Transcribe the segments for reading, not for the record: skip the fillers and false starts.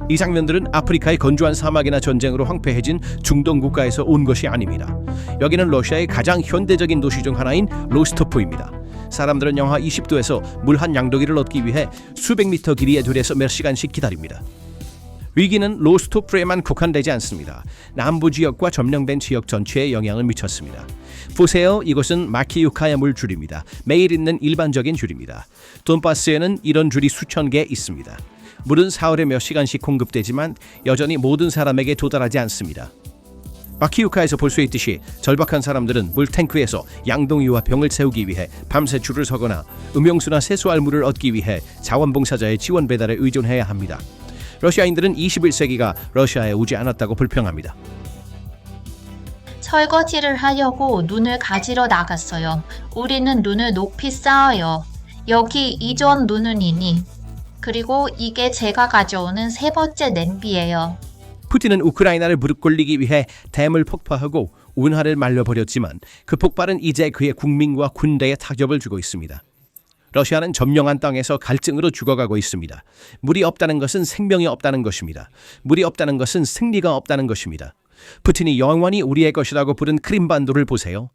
이 장면들은 아프리카의 건조한 사막이나 전쟁으로 황폐해진 중동 국가에서 온 것이 아닙니다. 여기는 러시아의 가장 현대적인 도시 중 하나인 로스토프입니다. 사람들은 영하 20도에서 물 한 양도기를 얻기 위해 수백 미터 길이의 들에서 몇 시간씩 기다립니다. 위기는 로스토프에만 국한되지 않습니다. 남부 지역과 점령된 지역 전체에 영향을 미쳤습니다. 보세요, 이곳은 마키유카의 물줄입니다. 매일 있는 일반적인 줄입니다. 돈바스에는 이런 줄이 수천 개 있습니다. 물은 사흘에 몇 시간씩 공급되지만 여전히 모든 사람에게 도달하지 않습니다. 마키유카에서 볼 수 있듯이 절박한 사람들은 물탱크에서 양동이와 병을 채우기 위해 밤새 줄을 서거나 음용수나 세수할 물을 얻기 위해 자원봉사자의 지원 배달에 의존해야 합니다. 러시아인들은 21세기가 러시아에 오지 않았다고 불평합니다. 설거지를 하려고 눈을 가지러 나갔어요. 우리는 눈을 높이 쌓아요. 여기 이전 눈은이니. 그리고 이게 제가 가져오는 세 번째 냄비예요. 푸틴은 우크라이나를 무릎 꿇리기 위해 댐을 폭파하고 운하를 말려버렸지만 그 폭발은 이제 그의 국민과 군대에 타격을 주고 있습니다. 러시아는 점령한 땅에서 갈증으로 죽어가고 있습니다. 물이 없다는 것은 생명이 없다는 것입니다. 물이 없다는 것은 승리가 없다는 것입니다. 푸틴이 영원히 우리의 것이라고 부른 크림반도를 보세요.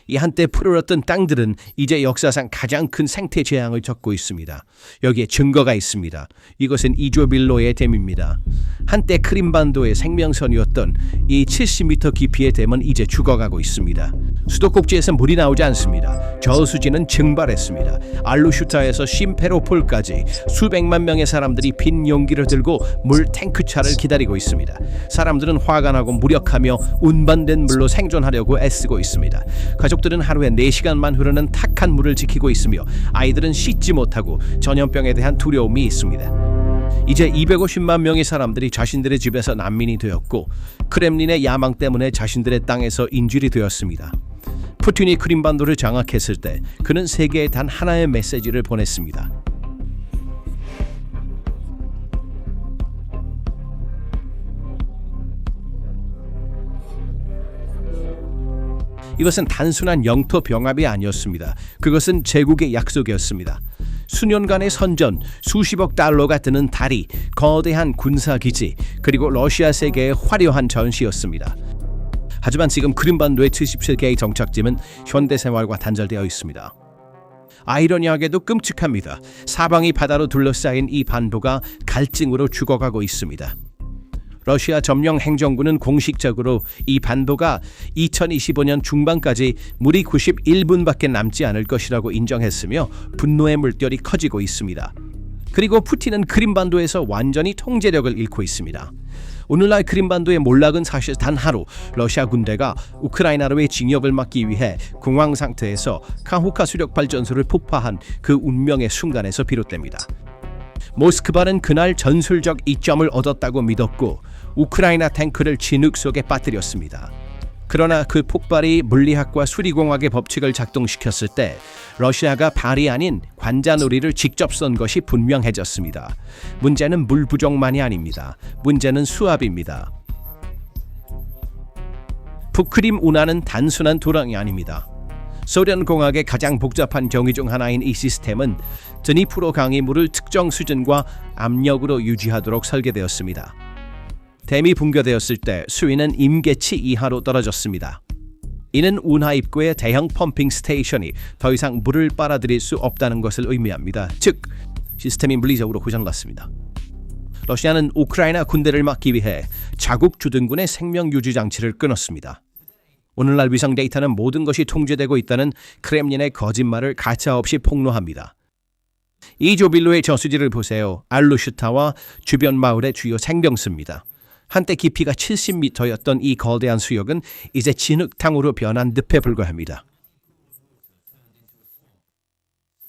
이 한때 푸르렀던 땅들은 이제 역사상 가장 큰 생태 재앙을 겪고 있습니다. 여기에 증거가 있습니다. 이것은 이조빌로의 댐입니다. 한때 크림반도의 생명선이었던 이 70m 깊이의 댐은 이제 죽어가고 있습니다. 수도꼭지에서 물이 나오지 않습니다. 저수지는 증발했습니다. 알루슈타에서 심페로폴까지 수백만 명의 사람들이 빈 용기를 들고 물 탱크차를 기다리고 있습니다. 사람들은 화가 나고 무력하며 운반된 물로 생존하려고 애쓰고 있습니다. 가족들은 하루에 4시간만 흐르는 탁한 물을 지키고 있으며 아이들은 씻지 못하고 전염병에 대한 두려움이 있습니다. 이제 250만 명의 사람들이 자신들의 집에서 난민이 되었고 크렘린의 야망 때문에 자신들의 땅에서 인질이 되었습니다. 푸틴이 크림반도를 장악했을 때 그는 세계에 단 하나의 메시지를 보냈습니다. 이것은 단순한 영토 병합이 아니었습니다. 그것은 제국의 약속이었습니다. 수년간의 선전, 수십억 달러가 드는 다리, 거대한 군사기지, 그리고 러시아 세계의 화려한 전시였습니다. 하지만 지금 크림반도의 77개의 정착지는 현대생활과 단절되어 있습니다. 아이러니하게도 끔찍합니다. 사방이 바다로 둘러싸인 이 반도가 갈증으로 죽어가고 있습니다. 러시아 점령 행정부는 공식적으로 이 반도가 2025년 중반까지 물이 91분밖에 남지 않을 것이라고 인정했으며 분노의 물결이 커지고 있습니다. 그리고 푸틴은 크림반도에서 완전히 통제력을 잃고 있습니다. 오늘날 크림반도의 몰락은 사실 단 하루 러시아 군대가 우크라이나로의 진격을 막기 위해 공황 상태에서 카후카 수력 발전소를 폭파한 그 운명의 순간에서 비롯됩니다. 모스크바는 그날 전술적 이점을 얻었다고 믿었고 우크라이나 탱크를 진흙 속에 빠뜨렸습니다. 그러나 그 폭발이 물리학과 수리공학의 법칙을 작동시켰을 때 러시아가 발이 아닌 관자놀이를 직접 쏜 것이 분명해졌습니다. 문제는 물 부족만이 아닙니다. 문제는 수압입니다. 북크림 운하는 단순한 도랑이 아닙니다. 소련 공학의 가장 복잡한 경위 중 하나인 이 시스템은 드니프로 강의 물을 특정 수준과 압력으로 유지하도록 설계되었습니다. 댐이 붕괴되었을 때 수위는 임계치 이하로 떨어졌습니다. 이는 운하 입구의 대형 펌핑 스테이션이 더 이상 물을 빨아들일 수 없다는 것을 의미합니다. 즉, 시스템이 물리적으로 고장났습니다. 러시아는 우크라이나 군대를 막기 위해 자국 주둔군의 생명 유지 장치를 끊었습니다. 오늘날 위성 데이터는 모든 것이 통제되고 있다는 크렘린의 거짓말을 가차없이 폭로합니다. 이조빌로의 저수지를 보세요. 알루슈타와 주변 마을의 주요 생명수입니다. 한때 깊이가 70m였던 이 거대한 수역은 이제 진흙탕으로 변한 늪에 불과합니다.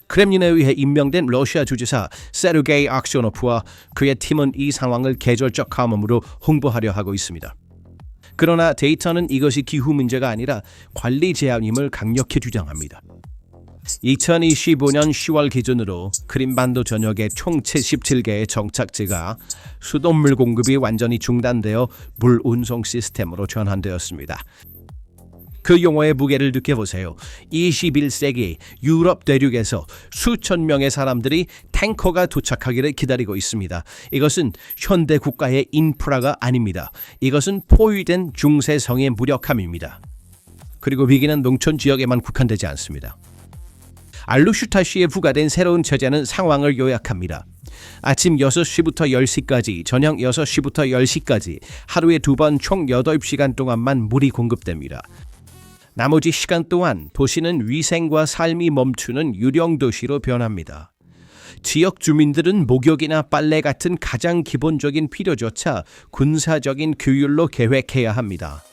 크렘린에 의해 임명된 러시아 주지사 세르게이 악sio노프와 그의 팀은 이 상황을 계절적 가뭄으로 홍보하려 하고 있습니다. 그러나 데이터는 이것이 기후 문제가 아니라 관리 제한임을 강력히 주장합니다. 2025년 10월 기준으로 크림반도 전역의 총 77개의 정착지가 수돗물 공급이 완전히 중단되어 물 운송 시스템으로 전환되었습니다. 그 용어의 무게를 느껴보세요. 21세기 유럽 대륙에서 수천 명의 사람들이 탱커가 도착하기를 기다리고 있습니다. 이것은 현대 국가의 인프라가 아닙니다. 이것은 포위된 중세성의 무력함입니다. 그리고 위기는 농촌 지역에만 국한되지 않습니다. 알루슈타시에 부과된 새로운 체제는 상황을 요약합니다. 아침 6시부터 10시까지, 저녁 6시부터 10시까지 하루에 2번 총 8시간 동안만 물이 공급됩니다. 나머지 시간 동안 도시는 위생과 삶이 멈추는 유령 도시로 변합니다. 지역 주민들은 목욕이나 빨래 같은 가장 기본적인 필요조차 군사적인 규율로 계획해야 합니다.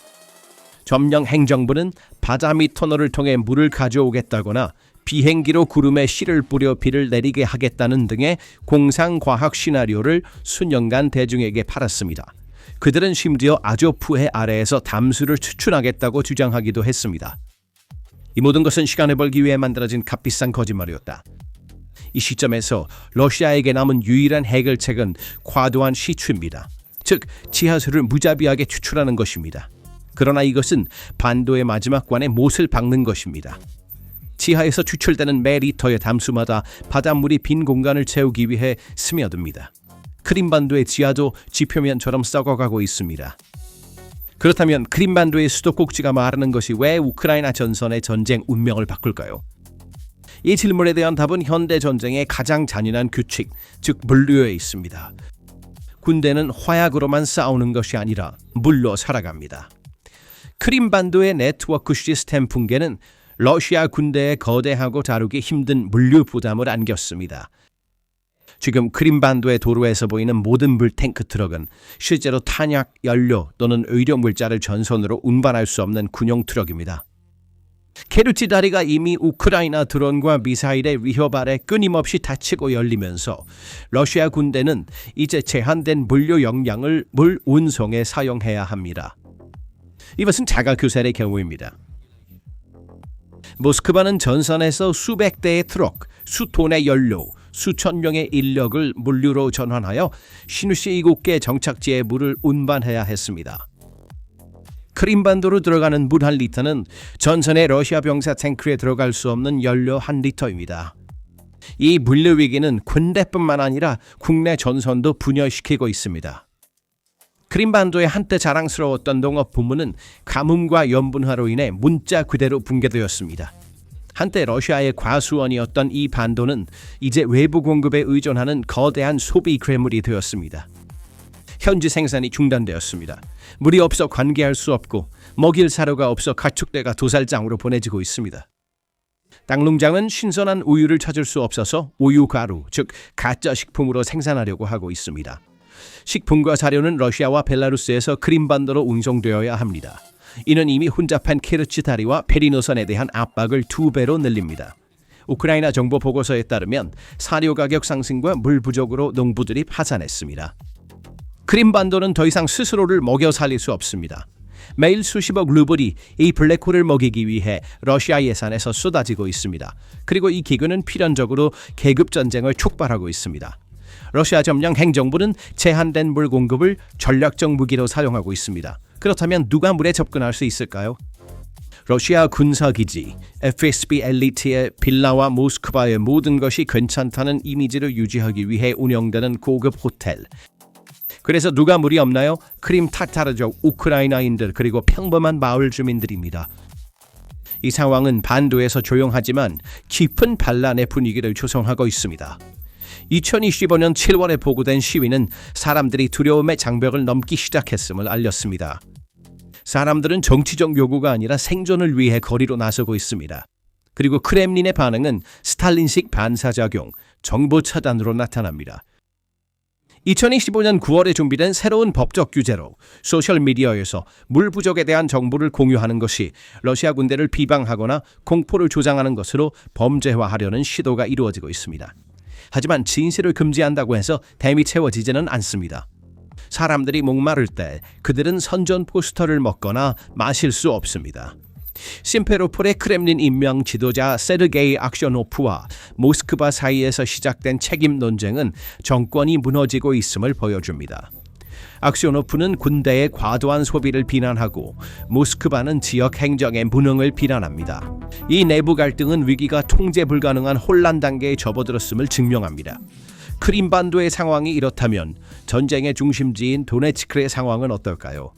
점령 행정부는 바다 밑 터널을 통해 물을 가져오겠다거나 비행기로 구름에 씨를 뿌려 비를 내리게 하겠다는 등의 공상과학 시나리오를 수년간 대중에게 팔았습니다. 그들은 심지어 아조프해 아래에서 담수를 추출하겠다고 주장하기도 했습니다. 이 모든 것은 시간을 벌기 위해 만들어진 값비싼 거짓말이었다. 이 시점에서 러시아에게 남은 유일한 해결책은 과도한 시추입니다. 즉, 지하수를 무자비하게 추출하는 것입니다. 그러나 이것은 반도의 마지막 관에 못을 박는 것입니다. 지하에서 추출되는 매 리터의 담수마다 바닷물이 빈 공간을 채우기 위해 스며듭니다. 크림반도의 지하도 지표면처럼 썩어가고 있습니다. 그렇다면 크림반도의 수도꼭지가 말하는 것이 왜 우크라이나 전선의 전쟁 운명을 바꿀까요? 이 질문에 대한 답은 현대 전쟁의 가장 잔인한 규칙, 즉 물류에 있습니다. 군대는 화약으로만 싸우는 것이 아니라 물로 살아갑니다. 크림반도의 네트워크 시스템 붕괴는 러시아 군대에 거대하고 다루기 힘든 물류 부담을 안겼습니다. 지금 크림반도의 도로에서 보이는 모든 물탱크 트럭은 실제로 탄약, 연료 또는 의료 물자를 전선으로 운반할 수 없는 군용 트럭입니다. 케르치 다리가 이미 우크라이나 드론과 미사일의 위협 아래 끊임없이 닫히고 열리면서 러시아 군대는 이제 제한된 물류 역량을 물 운송에 사용해야 합니다. 이것은 자가 교살의 경우입니다. 모스크바는 전선에서 수백 대의 트럭, 수톤의 연료, 수천 명의 인력을 물류로 전환하여 시누시 7개 정착지에 물을 운반해야 했습니다. 크림반도로 들어가는 물 1리터는 전선의 러시아 병사 탱크에 들어갈 수 없는 연료 1리터입니다. 이 물류 위기는 군대뿐만 아니라 국내 전선도 분열시키고 있습니다. 크림반도의 한때 자랑스러웠던 농업 부문은 가뭄과 염분화로 인해 문자 그대로 붕괴되었습니다. 한때 러시아의 과수원이었던 이 반도는 이제 외부 공급에 의존하는 거대한 소비 괴물이 되었습니다. 현지 생산이 중단되었습니다. 물이 없어 관계할 수 없고 먹일 사료가 없어 가축대가 도살장으로 보내지고 있습니다. 땅농장은 신선한 우유를 찾을 수 없어서 우유 가루, 즉 가짜 식품으로 생산하려고 하고 있습니다. 식품과 사료는 러시아와 벨라루스에서 크림반도로 운송되어야 합니다. 이는 이미 혼잡한 케르치 다리와 페리노선에 대한 압박을 2배로 늘립니다. 우크라이나 정보 보고서에 따르면 사료 가격 상승과 물 부족으로 농부들이 파산했습니다. 크림반도는 더 이상 스스로를 먹여 살릴 수 없습니다. 매일 수십억 루블이 이 블랙홀을 먹이기 위해 러시아 예산에서 쏟아지고 있습니다. 그리고 이 기근은 필연적으로 계급 전쟁을 촉발하고 있습니다. 러시아 점령 행정부는 제한된 물 공급을 전략적 무기로 사용하고 있습니다. 그렇다면 누가 물에 접근할 수 있을까요? 러시아 군사기지, FSB 엘리트의 빌라와 모스크바의 모든 것이 괜찮다는 이미지를 유지하기 위해 운영되는 고급 호텔. 그래서 누가 물이 없나요? 크림 타타르족 우크라이나인들 그리고 평범한 마을 주민들입니다. 이 상황은 반도에서 조용하지만 깊은 반란의 분위기를 조성하고 있습니다. 2025년 7월에 보고된 시위는 사람들이 두려움의 장벽을 넘기 시작했음을 알렸습니다. 사람들은 정치적 요구가 아니라 생존을 위해 거리로 나서고 있습니다. 그리고 크렘린의 반응은 스탈린식 반사작용, 정보 차단으로 나타납니다. 2025년 9월에 준비된 새로운 법적 규제로 소셜미디어에서 물 부족에 대한 정보를 공유하는 것이 러시아 군대를 비방하거나 공포를 조장하는 것으로 범죄화하려는 시도가 이루어지고 있습니다. 하지만 진실을 금지한다고 해서 댐이 채워지지는 않습니다. 사람들이 목마를 때 그들은 선전 포스터를 먹거나 마실 수 없습니다. 심페로폴의 크렘린 임명 지도자 세르게이 악셔노프와 모스크바 사이에서 시작된 책임 논쟁은 정권이 무너지고 있음을 보여줍니다. 악sio노프는 군대의 과도한 소비를 비난하고 모스크바는 지역 행정의 무능을 비난합니다. 이 내부 갈등은 위기가 통제 불가능한 혼란 단계에 접어들었음을 증명합니다. 크림반도의 상황이 이렇다면 전쟁의 중심지인 도네츠크의 상황은 어떨까요?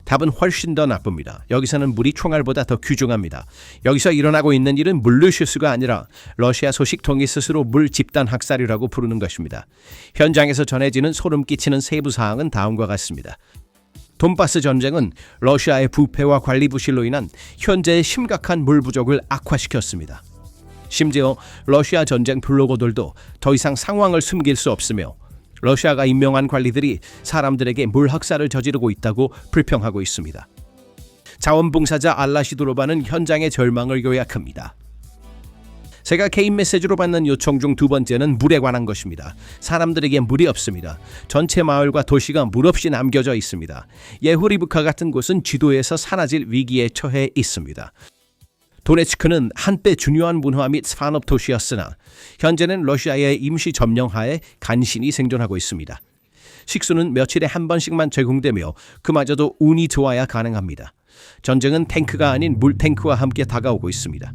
답은 훨씬 더 나쁩니다. 여기서는 물이 총알보다 더 귀중합니다. 여기서 일어나고 있는 일은 물류 실수가 아니라 러시아 소식통이 스스로 물 집단 학살이라고 부르는 것입니다. 현장에서 전해지는 소름 끼치는 세부 사항은 다음과 같습니다. 돈바스 전쟁은 러시아의 부패와 관리 부실로 인한 현재의 심각한 물 부족을 악화시켰습니다. 심지어 러시아 전쟁 블로거들도 더 이상 상황을 숨길 수 없으며 러시아가 임명한 관리들이 사람들에게 물 학살을 저지르고 있다고 불평하고 있습니다. 자원봉사자 알라시도로바는 현장의 절망을 요약합니다. 제가 개인 메시지로 받는 요청 중 두 번째는 물에 관한 것입니다. 사람들에게 물이 없습니다. 전체 마을과 도시가 물 없이 남겨져 있습니다. 예후리브카 같은 곳은 지도에서 사라질 위기에 처해 있습니다. 도네츠크는 한때 중요한 문화 및 산업 도시였으나 현재는 러시아의 임시 점령하에 간신히 생존하고 있습니다. 식수는 며칠에 한 번씩만 제공되며 그마저도 운이 좋아야 가능합니다. 전쟁은 탱크가 아닌 물탱크와 함께 다가오고 있습니다.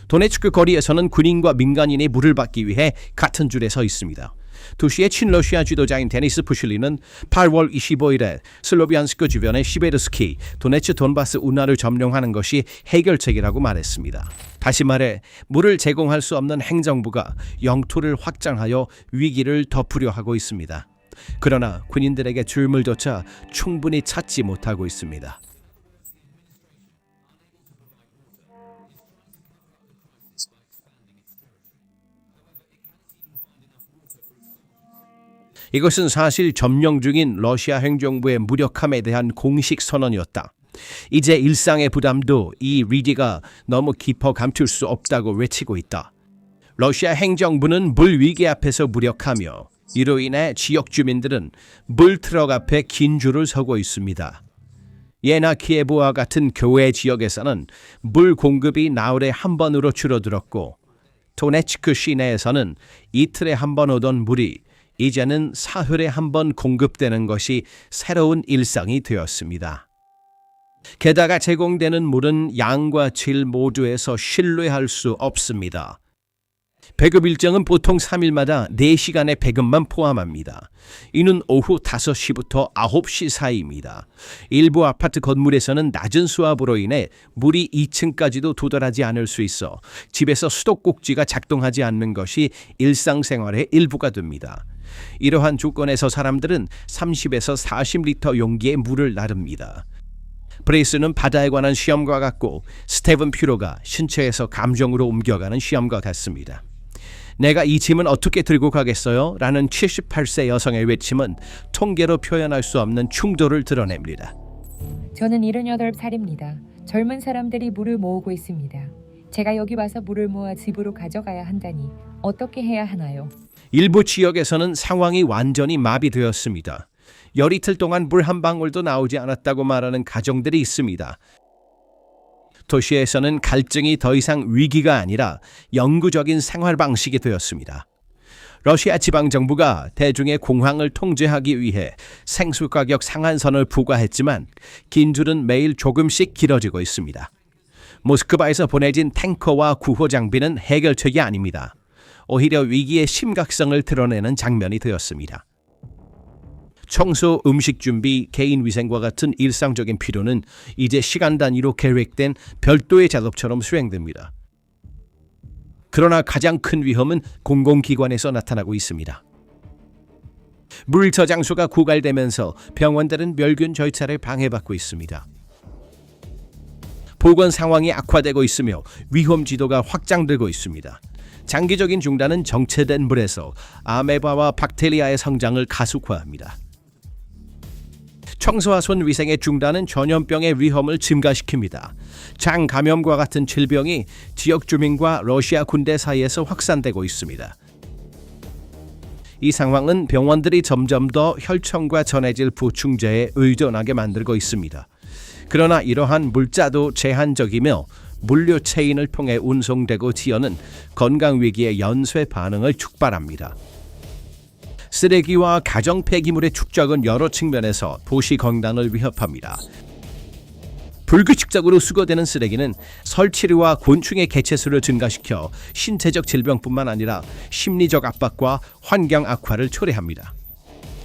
도네츠크 거리에서는 군인과 민간인이 물을 받기 위해 같은 줄에 서 있습니다. 도시의 친러시아 지도자인 데니스 푸실리는 8월 25일에 슬로비안스크 주변의 시베르스키, 도네츠 돈바스 운하를 점령하는 것이 해결책이라고 말했습니다. 다시 말해 물을 제공할 수 없는 행정부가 영토를 확장하여 위기를 덮으려 하고 있습니다. 그러나 군인들에게 줄 물조차 충분히 찾지 못하고 있습니다. 이것은 사실 점령 중인 러시아 행정부의 무력함에 대한 공식 선언이었다. 이제 일상의 부담도 이 위기가 너무 깊어 감출 수 없다고 외치고 있다. 러시아 행정부는 물 위기 앞에서 무력하며 이로 인해 지역 주민들은 물 트럭 앞에 긴 줄을 서고 있습니다. 예나 키예브와 같은 교외 지역에서는 물 공급이 나흘에 한 번으로 줄어들었고 도네츠크 시내에서는 이틀에 한 번 오던 물이 이제는 사흘에 한 번 공급되는 것이 새로운 일상이 되었습니다. 게다가 제공되는 물은 양과 질 모두에서 신뢰할 수 없습니다. 배급 일정은 보통 3일마다 4시간의 배급만 포함합니다. 이는 오후 5시부터 9시 사이입니다. 일부 아파트 건물에서는 낮은 수압으로 인해 물이 2층까지도 도달하지 않을 수 있어 집에서 수도꼭지가 작동하지 않는 것이 일상생활의 일부가 됩니다. 이러한 조건에서 사람들은 30에서 40리터 용기의 물을 나릅니다. 브레이스는 바다에 관한 시험과 같고 스테븐 퓨로가 신체에서 감정으로 옮겨가는 시험과 같습니다. 내가 이 짐은 어떻게 들고 가겠어요? 라는 78세 여성의 외침은 통계로 표현할 수 없는 충돌을 드러냅니다. 저는 78살입니다. 젊은 사람들이 물을 모으고 있습니다. 제가 여기 와서 물을 모아 집으로 가져가야 한다니 어떻게 해야 하나요? 일부 지역에서는 상황이 완전히 마비되었습니다. 열이틀 동안 물 한 방울도 나오지 않았다고 말하는 가정들이 있습니다. 도시에서는 갈증이 더 이상 위기가 아니라 영구적인 생활 방식이 되었습니다. 러시아 지방정부가 대중의 공황을 통제하기 위해 생수 가격 상한선을 부과했지만 긴 줄은 매일 조금씩 길어지고 있습니다. 모스크바에서 보내진 탱커와 구호 장비는 해결책이 아닙니다. 오히려 위기의 심각성을 드러내는 장면이 되었습니다. 청소, 음식 준비, 개인 위생과 같은 일상적인 필요는 이제 시간 단위로 계획된 별도의 작업처럼 수행됩니다. 그러나 가장 큰 위험은 공공기관에서 나타나고 있습니다. 물 저장소가 고갈되면서 병원들은 멸균 절차를 방해받고 있습니다. 보건 상황이 악화되고 있으며 위험 지도가 확장되고 있습니다. 장기적인 중단은 정체된 물에서 아메바와 박테리아의 성장을 가속화합니다. 청소와 손 위생의 중단은 전염병의 위험을 증가시킵니다. 장 감염과 같은 질병이 지역 주민과 러시아 군대 사이에서 확산되고 있습니다. 이 상황은 병원들이 점점 더 혈청과 전해질 보충제에 의존하게 만들고 있습니다. 그러나 이러한 물자도 제한적이며 물류 체인을 통해 운송되고 지어는 건강 위기의 연쇄 반응을 촉발합니다. 쓰레기와 가정 폐기물의 축적은 여러 측면에서 도시 건강을 위협합니다. 불규칙적으로 수거되는 쓰레기는 설치류와 곤충의 개체수를 증가시켜 신체적 질병뿐만 아니라 심리적 압박과 환경 악화를 초래합니다.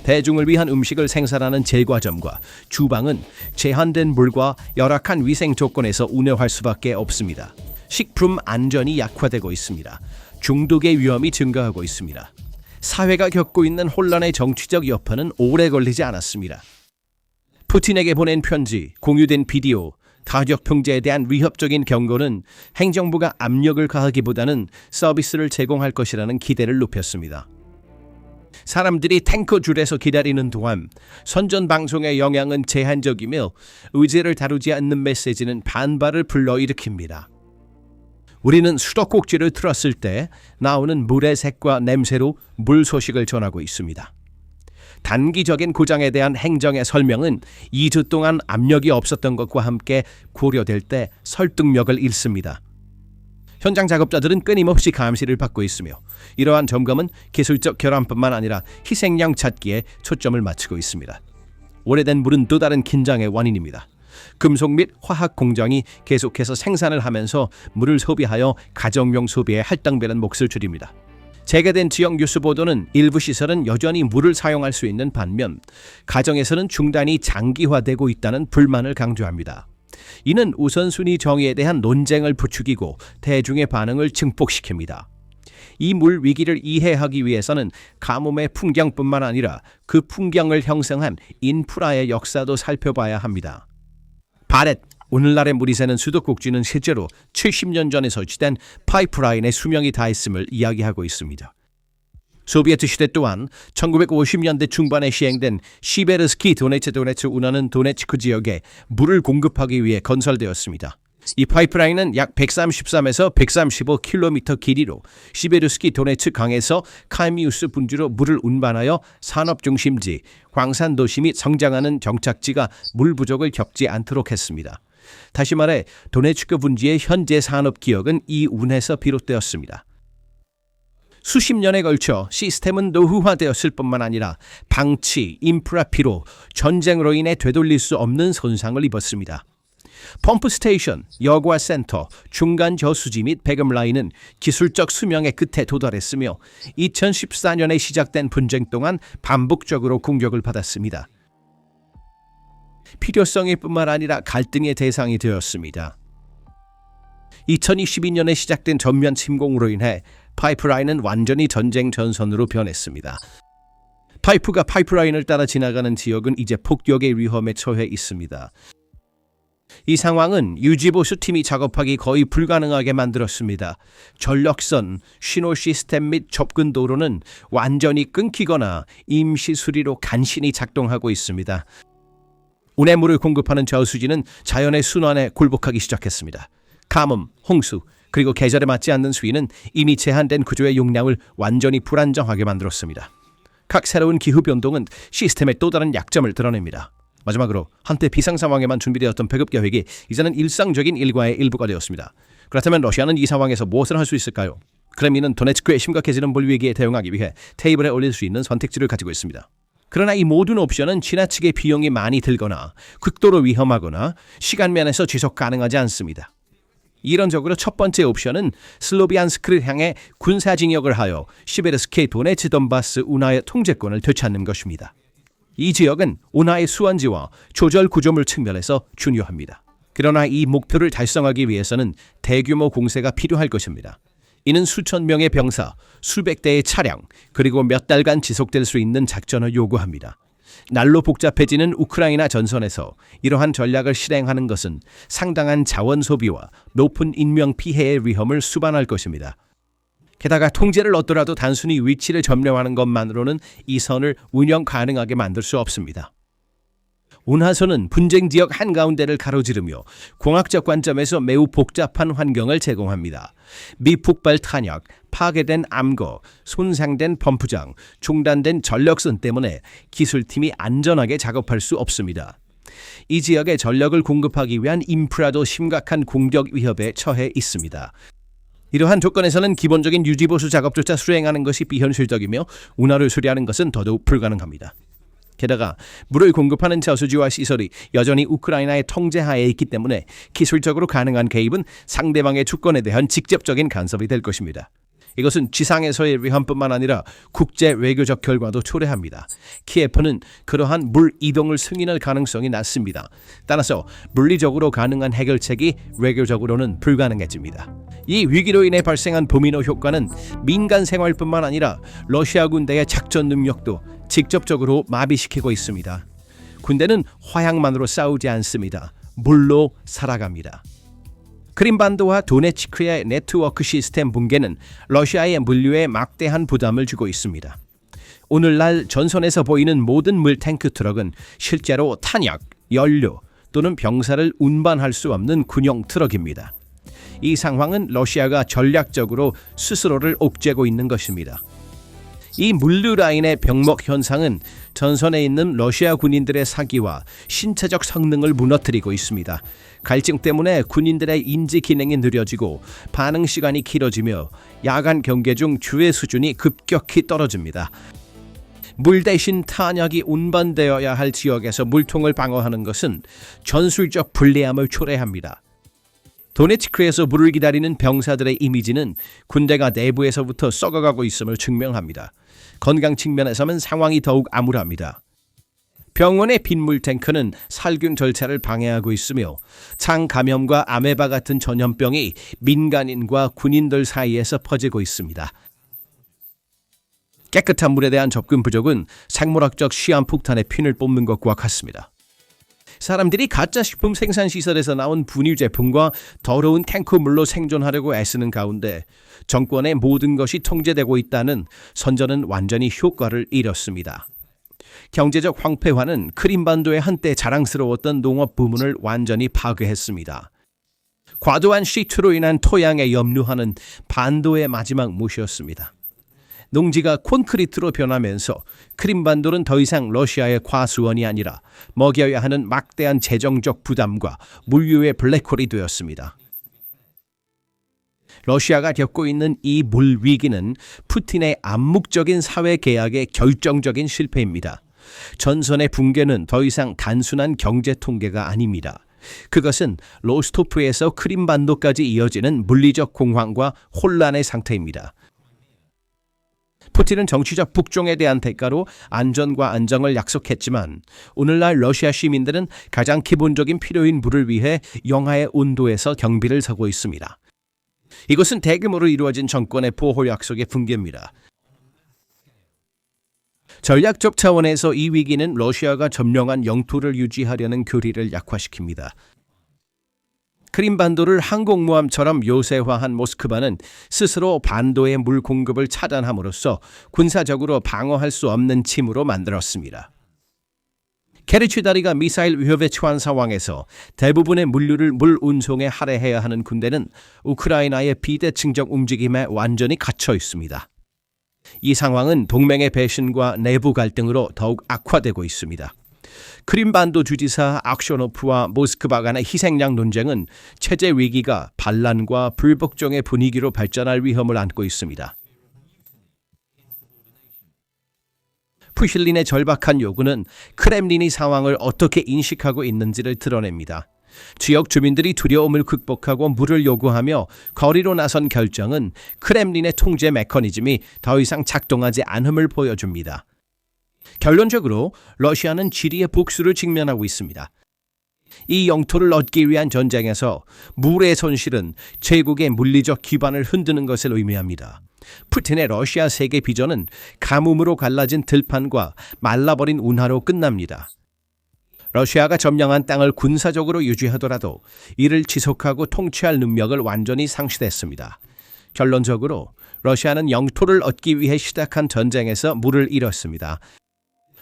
대중을 위한 음식을 생산하는 제과점과 주방은 제한된 물과 열악한 위생 조건에서 운영할 수밖에 없습니다. 식품 안전이 약화되고 있습니다. 중독의 위험이 증가하고 있습니다. 사회가 겪고 있는 혼란의 정치적 여파는 오래 걸리지 않았습니다. 푸틴에게 보낸 편지, 공유된 비디오, 가격 통제에 대한 위협적인 경고는 행정부가 압력을 가하기보다는 서비스를 제공할 것이라는 기대를 높였습니다. 사람들이 탱커 줄에서 기다리는 동안 선전 방송의 영향은 제한적이며 의제를 다루지 않는 메시지는 반발을 불러일으킵니다. 우리는 수도꼭지를 틀었을 때 나오는 물의 색과 냄새로 물 소식을 전하고 있습니다. 단기적인 고장에 대한 행정의 설명은 2주 동안 압력이 없었던 것과 함께 고려될 때 설득력을 잃습니다. 현장 작업자들은 끊임없이 감시를 받고 있으며 이러한 점검은 기술적 결함뿐만 아니라 희생양 찾기에 초점을 맞추고 있습니다. 오래된 물은 또 다른 긴장의 원인입니다. 금속 및 화학 공장이 계속해서 생산을 하면서 물을 소비하여 가정용 소비에 할당되는 몫을 줄입니다. 재개된 지역 뉴스 보도는 일부 시설은 여전히 물을 사용할 수 있는 반면 가정에서는 중단이 장기화되고 있다는 불만을 강조합니다. 이는 우선순위 정의에 대한 논쟁을 부추기고 대중의 반응을 증폭시킵니다. 이 물 위기를 이해하기 위해서는 가뭄의 풍경뿐만 아니라 그 풍경을 형성한 인프라의 역사도 살펴봐야 합니다. 바렛, 오늘날의 물이 새는 수도꼭지는 실제로 70년 전에 설치된 파이프라인의 수명이 다했음을 이야기하고 있습니다. 소비에트 시대 또한 1950년대 중반에 시행된 시베르스키 도네츠 운하는 도네츠크 지역에 물을 공급하기 위해 건설되었습니다. 이 파이프라인은 약 133에서 135km 길이로 시베르스키 도네츠 강에서 칼미우스 분지로 물을 운반하여 산업 중심지, 광산 도시 및 성장하는 정착지가 물 부족을 겪지 않도록 했습니다. 다시 말해 도네츠크 분지의 현재 산업 기억은 이 운에서 비롯되었습니다. 수십 년에 걸쳐 시스템은 노후화되었을 뿐만 아니라 방치, 인프라 피로, 전쟁으로 인해 되돌릴 수 없는 손상을 입었습니다. 펌프 스테이션, 여과 센터, 중간 저수지 및 배급 라인은 기술적 수명의 끝에 도달했으며 2014년에 시작된 분쟁 동안 반복적으로 공격을 받았습니다. 필요성이 뿐만 아니라 갈등의 대상이 되었습니다. 2022년에 시작된 전면 침공으로 인해 파이프라인은 완전히 전쟁 전선으로 변했습니다. 파이프가 파이프라인을 따라 지나가는 지역은 이제 폭격의 위험에 처해 있습니다. 이 상황은 유지보수 팀이 작업하기 거의 불가능하게 만들었습니다. 전력선, 신호 시스템 및 접근 도로는 완전히 끊기거나 임시 수리로 간신히 작동하고 있습니다. 운해 물을 공급하는 저수지는 자연의 순환에 굴복하기 시작했습니다. 가뭄, 홍수, 그리고 계절에 맞지 않는 수위는 이미 제한된 구조의 용량을 완전히 불안정하게 만들었습니다. 각 새로운 기후 변동은 시스템의 또 다른 약점을 드러냅니다. 마지막으로 한때 비상 상황에만 준비되었던 배급 계획이 이제는 일상적인 일과의 일부가 되었습니다. 그렇다면 러시아는 이 상황에서 무엇을 할 수 있을까요? 크렘린은 도네츠크의 심각해지는 물 위기에 대응하기 위해 테이블에 올릴 수 있는 선택지를 가지고 있습니다. 그러나 이 모든 옵션은 지나치게 비용이 많이 들거나 극도로 위험하거나 시간 면에서 지속 가능하지 않습니다. 이론적으로 첫 번째 옵션은 슬로비안스크를 향해 군사진역을 하여 시베르스키 도네츠 돈바스 운하의 통제권을 되찾는 것입니다. 이 지역은 운하의 수원지와 조절 구조물 측면에서 중요합니다. 그러나 이 목표를 달성하기 위해서는 대규모 공세가 필요할 것입니다. 이는 수천 명의 병사, 수백 대의 차량, 그리고 몇 달간 지속될 수 있는 작전을 요구합니다. 날로 복잡해지는 우크라이나 전선에서 이러한 전략을 실행하는 것은 상당한 자원 소비와 높은 인명 피해의 위험을 수반할 것입니다. 게다가 통제를 얻더라도 단순히 위치를 점령하는 것만으로는 이 선을 운영 가능하게 만들 수 없습니다. 운하선은 분쟁 지역 한가운데를 가로지르며 공학적 관점에서 매우 복잡한 환경을 제공합니다. 미폭발 탄약, 파괴된 암거, 손상된 펌프장, 중단된 전력선 때문에 기술팀이 안전하게 작업할 수 없습니다. 이 지역에 전력을 공급하기 위한 인프라도 심각한 공격 위협에 처해 있습니다. 이러한 조건에서는 기본적인 유지보수 작업조차 수행하는 것이 비현실적이며 운하를 수리하는 것은 더더욱 불가능합니다. 게다가 물을 공급하는 저수지와 시설이 여전히 우크라이나의 통제하에 있기 때문에 기술적으로 가능한 개입은 상대방의 주권에 대한 직접적인 간섭이 될 것입니다. 이것은 지상에서의 위험뿐만 아니라 국제 외교적 결과도 초래합니다. 키예프는 그러한 물 이동을 승인할 가능성이 낮습니다. 따라서 물리적으로 가능한 해결책이 외교적으로는 불가능해집니다. 이 위기로 인해 발생한 도미노 효과는 민간 생활뿐만 아니라 러시아 군대의 작전 능력도 직접적으로 마비시키고 있습니다. 군대는 화약만으로 싸우지 않습니다. 물로 살아갑니다. 크림반도와 도네츠크의 네트워크 시스템 붕괴는 러시아의 물류에 막대한 부담을 주고 있습니다. 오늘날 전선에서 보이는 모든 물탱크 트럭은 실제로 탄약, 연료 또는 병사를 운반할 수 없는 군용 트럭입니다. 이 상황은 러시아가 전략적으로 스스로를 옥죄고 있는 것입니다. 이 물류 라인의 병목 현상은 전선에 있는 러시아 군인들의 사기와 신체적 성능을 무너뜨리고 있습니다. 갈증 때문에 군인들의 인지 기능이 느려지고 반응 시간이 길어지며 야간 경계 중 주의 수준이 급격히 떨어집니다. 물 대신 탄약이 운반되어야 할 지역에서 물통을 방어하는 것은 전술적 불리함을 초래합니다. 도네츠크에서 물을 기다리는 병사들의 이미지는 군대가 내부에서부터 썩어가고 있음을 증명합니다. 건강 측면에서는 상황이 더욱 암울합니다. 병원의 빈물 탱크는 살균 절차를 방해하고 있으며 장 감염과 아메바 같은 전염병이 민간인과 군인들 사이에서 퍼지고 있습니다. 깨끗한 물에 대한 접근 부족은 생물학적 시한폭탄의 핀을 뽑는 것과 같습니다. 사람들이 가짜 식품 생산 시설에서 나온 분유 제품과 더러운 탱크물로 생존하려고 애쓰는 가운데 정권의 모든 것이 통제되고 있다는 선전은 완전히 효과를 잃었습니다. 경제적 황폐화는 크림반도의 한때 자랑스러웠던 농업 부문을 완전히 파괴했습니다. 과도한 시추로 인한 토양의 염류화는 반도의 마지막 못이었습니다. 농지가 콘크리트로 변하면서 크림반도는 더 이상 러시아의 과수원이 아니라 먹여야 하는 막대한 재정적 부담과 물류의 블랙홀이 되었습니다. 러시아가 겪고 있는 이 물 위기는 푸틴의 암묵적인 사회 계약의 결정적인 실패입니다. 전선의 붕괴는 더 이상 단순한 경제 통계가 아닙니다. 그것은 로스토프에서 크림반도까지 이어지는 물리적 공황과 혼란의 상태입니다. 푸틴은 정치적 북종에 대한 대가로 안전과 안정을 약속했지만 오늘날 러시아 시민들은 가장 기본적인 필요인 물을 위해 영하의 온도에서 경비를 서고 있습니다. 이것은 대규모로 이루어진 정권의 보호 약속의 붕괴입니다. 전략적 차원에서 이 위기는 러시아가 점령한 영토를 유지하려는 교리를 약화시킵니다. 크림반도를 항공모함처럼 요새화한 모스크바는 스스로 반도의 물 공급을 차단함으로써 군사적으로 방어할 수 없는 침으로 만들었습니다. 케르치 다리가 미사일 위협에 처한 상황에서 대부분의 물류를 물 운송에 할애해야 하는 군대는 우크라이나의 비대칭적 움직임에 완전히 갇혀 있습니다. 이 상황은 동맹의 배신과 내부 갈등으로 더욱 악화되고 있습니다. 크림반도 주지사 악쇼노프와 모스크바 간의 희생양 논쟁은 체제 위기가 반란과 불복종의 분위기로 발전할 위험을 안고 있습니다. 푸실린의 절박한 요구는 크렘린이 상황을 어떻게 인식하고 있는지를 드러냅니다. 지역 주민들이 두려움을 극복하고 물을 요구하며 거리로 나선 결정은 크렘린의 통제 메커니즘이 더 이상 작동하지 않음을 보여줍니다. 결론적으로 러시아는 지리의 복수를 직면하고 있습니다. 이 영토를 얻기 위한 전쟁에서 물의 손실은 제국의 물리적 기반을 흔드는 것을 의미합니다. 푸틴의 러시아 세계 비전은 가뭄으로 갈라진 들판과 말라버린 운하로 끝납니다. 러시아가 점령한 땅을 군사적으로 유지하더라도 이를 지속하고 통치할 능력을 완전히 상실했습니다. 결론적으로 러시아는 영토를 얻기 위해 시작한 전쟁에서 물을 잃었습니다.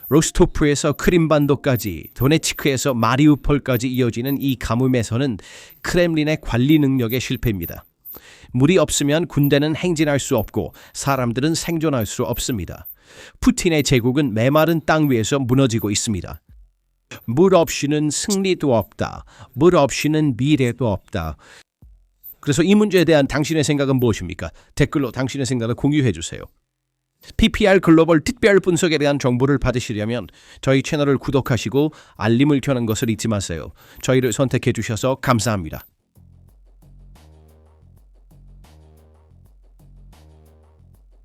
로스토프에서 크림반도까지 도네츠크에서 마리우폴까지 이어지는 이 가뭄에서는 크렘린의 관리 능력의 실패입니다. 물이 없으면 군대는 행진할 수 없고 사람들은 생존할 수 없습니다. 푸틴의 제국은 메마른 땅 위에서 무너지고 있습니다. 물 없이는 승리도 없다. 물 없이는 미래도 없다. 그래서 이 문제에 대한 당신의 생각은 무엇입니까? 댓글로 당신의 생각을 공유해 주세요. PPR 글로벌 특별 분석에 대한 정보를 받으시려면 저희 채널을 구독하시고 알림을 켜는 것을 잊지 마세요. 저희를 선택해 주셔서 감사합니다.